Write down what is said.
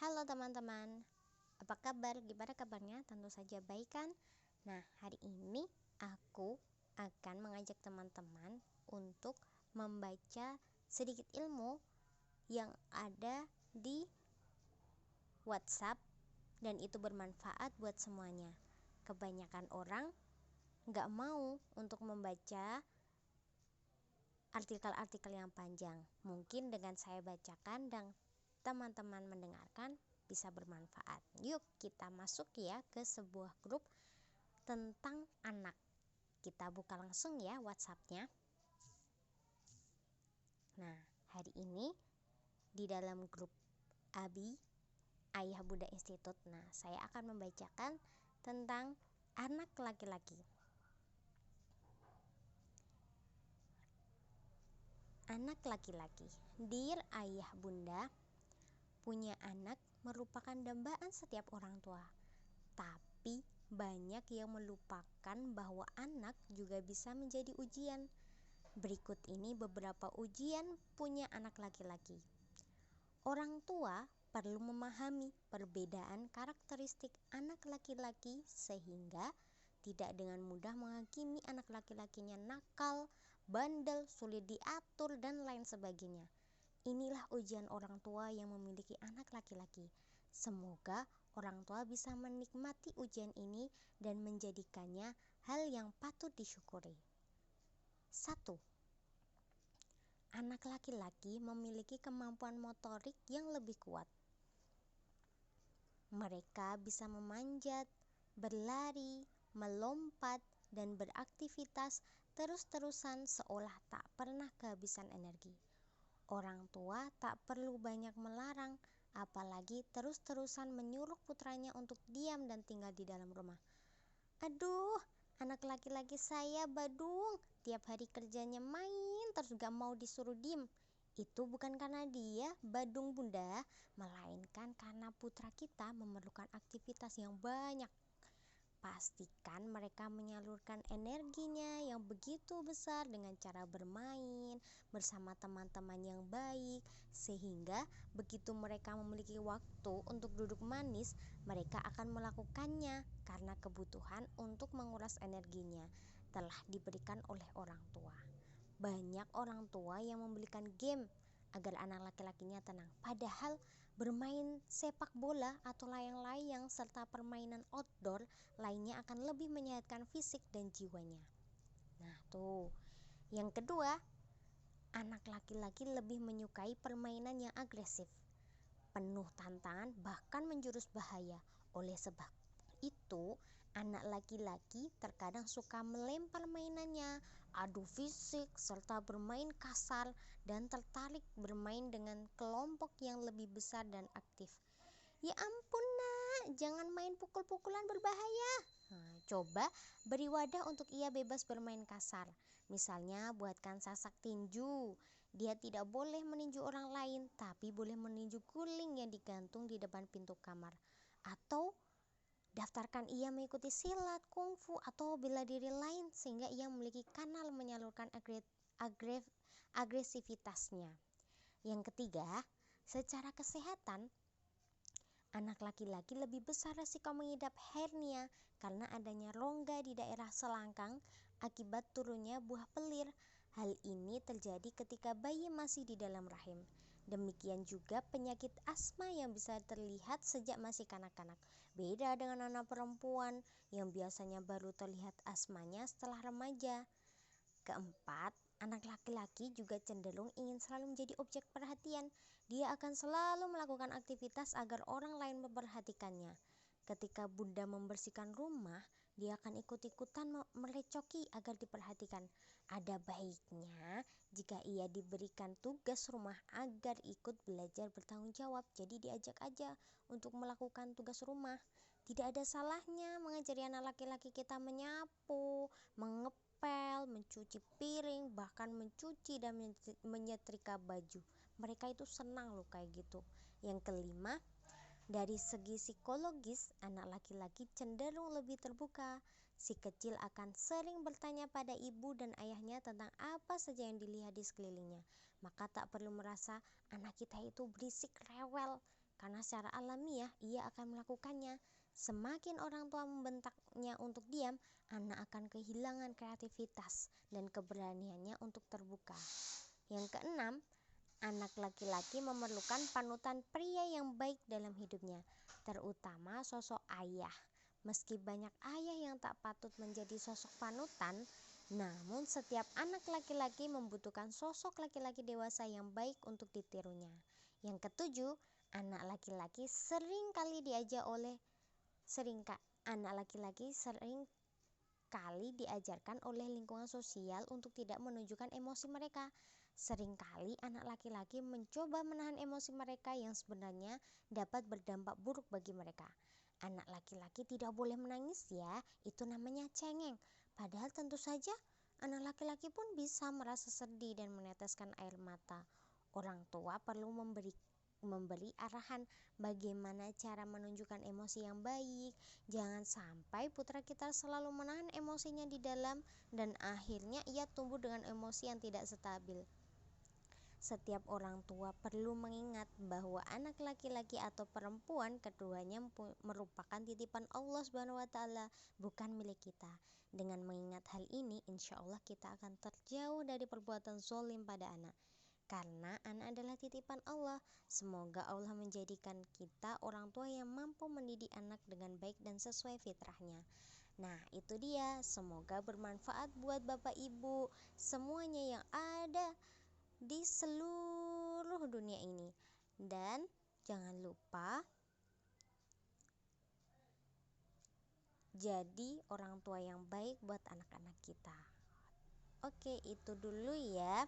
Halo teman-teman, apa kabar? Gimana kabarnya? Tentu saja baik kan? Nah, hari ini aku akan mengajak teman-teman untuk membaca sedikit ilmu yang ada di WhatsApp dan itu bermanfaat buat semuanya. Kebanyakan orang nggak mau untuk membaca artikel-artikel yang panjang. Mungkin dengan saya bacakan dan teman-teman mendengarkan bisa bermanfaat. Yuk kita masuk ya ke sebuah grup tentang anak. Kita buka langsung ya WhatsApp-nya. Nah, hari ini di dalam grup ABI, Ayah Bunda Institute. Nah, saya akan membacakan tentang anak laki-laki. Anak laki-laki. Dear Ayah Bunda, punya anak merupakan dambaan setiap orang tua. Tapi banyak yang melupakan bahwa anak juga bisa menjadi ujian. Berikut ini beberapa ujian punya anak laki-laki. Orang tua perlu memahami perbedaan karakteristik anak laki-laki sehingga tidak dengan mudah menghakimi anak laki-lakinya nakal, bandel, sulit diatur, dan lain sebagainya. Inilah ujian orang tua yang memiliki anak laki-laki. Semoga orang tua bisa menikmati ujian ini dan menjadikannya hal yang patut disyukuri. 1. Anak laki-laki memiliki kemampuan motorik yang lebih kuat. Mereka bisa memanjat, berlari, melompat, dan beraktivitas terus-terusan seolah tak pernah kehabisan energi. Orang tua tak perlu banyak melarang, apalagi terus-terusan menyuruh putranya untuk diam dan tinggal di dalam rumah. Aduh, anak laki-laki saya badung, tiap hari kerjanya main terus gak mau disuruh diem. Itu bukan karena dia badung bunda, melainkan karena putra kita memerlukan aktivitas yang banyak. Pastikan mereka menyalurkan energinya yang begitu besar dengan cara bermain bersama teman-teman yang baik, sehingga begitu mereka memiliki waktu untuk duduk manis, mereka akan melakukannya karena kebutuhan untuk menguras energinya telah diberikan oleh orang tua. Banyak orang tua yang membelikan game agar anak laki-lakinya tenang, padahal bermain sepak bola atau layang-layang serta permainan outdoor lainnya akan lebih menyehatkan fisik dan jiwanya. Nah tuh, yang kedua, anak laki-laki lebih menyukai permainan yang agresif, penuh tantangan, bahkan menjurus bahaya. Oleh sebab itu, anak laki-laki terkadang suka melempar mainannya, adu fisik, serta bermain kasar dan tertarik bermain dengan kelompok yang lebih besar dan aktif. Ya ampun nak, jangan main pukul-pukulan berbahaya. Coba beri wadah untuk ia bebas bermain kasar. Misalnya buatkan sasak tinju. Dia tidak boleh meninju orang lain, tapi boleh meninju guling yang digantung di depan pintu kamar. Atau daftarkan ia mengikuti silat, kungfu, atau bela diri lain sehingga ia memiliki kanal menyalurkan agresivitasnya. Yang ketiga, secara kesehatan, anak laki-laki lebih besar resiko mengidap hernia karena adanya rongga di daerah selangkang akibat turunnya buah pelir. Hal ini terjadi ketika bayi masih di dalam rahim. Demikian juga penyakit asma yang bisa terlihat sejak masih kanak-kanak. Beda dengan anak perempuan yang biasanya baru terlihat asmanya setelah remaja. Keempat, anak laki-laki juga cenderung ingin selalu menjadi objek perhatian. Dia akan selalu melakukan aktivitas agar orang lain memperhatikannya. Ketika bunda membersihkan rumah, dia akan ikut-ikutan merecoki agar diperhatikan. Ada baiknya jika ia diberikan tugas rumah agar ikut belajar bertanggung jawab. Jadi diajak aja untuk melakukan tugas rumah. Tidak ada salahnya mengajari anak laki-laki kita menyapu, mengepel, mencuci piring, bahkan mencuci dan menyetrika baju. Mereka itu senang loh kayak gitu. Yang kelima, dari segi psikologis, anak laki-laki cenderung lebih terbuka. Si kecil akan sering bertanya pada ibu dan ayahnya tentang apa saja yang dilihat di sekelilingnya. Maka tak perlu merasa anak kita itu berisik, rewel. karena secara alamiah ia akan melakukannya. Semakin orang tua membentaknya untuk diam, anak akan kehilangan kreativitas dan keberaniannya untuk terbuka. Yang keenam, anak laki-laki memerlukan panutan pria yang baik dalam hidupnya, terutama sosok ayah. Meski banyak ayah yang tak patut menjadi sosok panutan, namun setiap anak laki-laki membutuhkan sosok laki-laki dewasa yang baik untuk ditirunya. Yang ketujuh, anak laki-laki sering kali diajarkan oleh lingkungan sosial untuk tidak menunjukkan emosi mereka. Seringkali anak laki-laki mencoba menahan emosi mereka yang sebenarnya dapat berdampak buruk bagi mereka. Anak laki-laki tidak boleh menangis ya, itu namanya cengeng. Padahal tentu saja anak laki-laki pun bisa merasa sedih dan meneteskan air mata. Orang tua perlu memberi arahan bagaimana cara menunjukkan emosi yang baik. Jangan sampai putra kita selalu menahan emosinya di dalam dan akhirnya ia tumbuh dengan emosi yang tidak stabil. Setiap orang tua perlu mengingat bahwa anak laki-laki atau perempuan keduanya merupakan titipan Allah SWT, bukan milik kita. Dengan mengingat hal ini, insya Allah kita akan terjauh dari perbuatan zalim pada anak. Karena anak adalah titipan Allah. Semoga Allah menjadikan kita orang tua yang mampu mendidik anak dengan baik dan sesuai fitrahnya. Nah, itu dia. Semoga bermanfaat buat Bapak Ibu semuanya yang ada di seluruh dunia ini. Dan jangan lupa jadi orang tua yang baik buat anak-anak kita. Oke, itu dulu ya.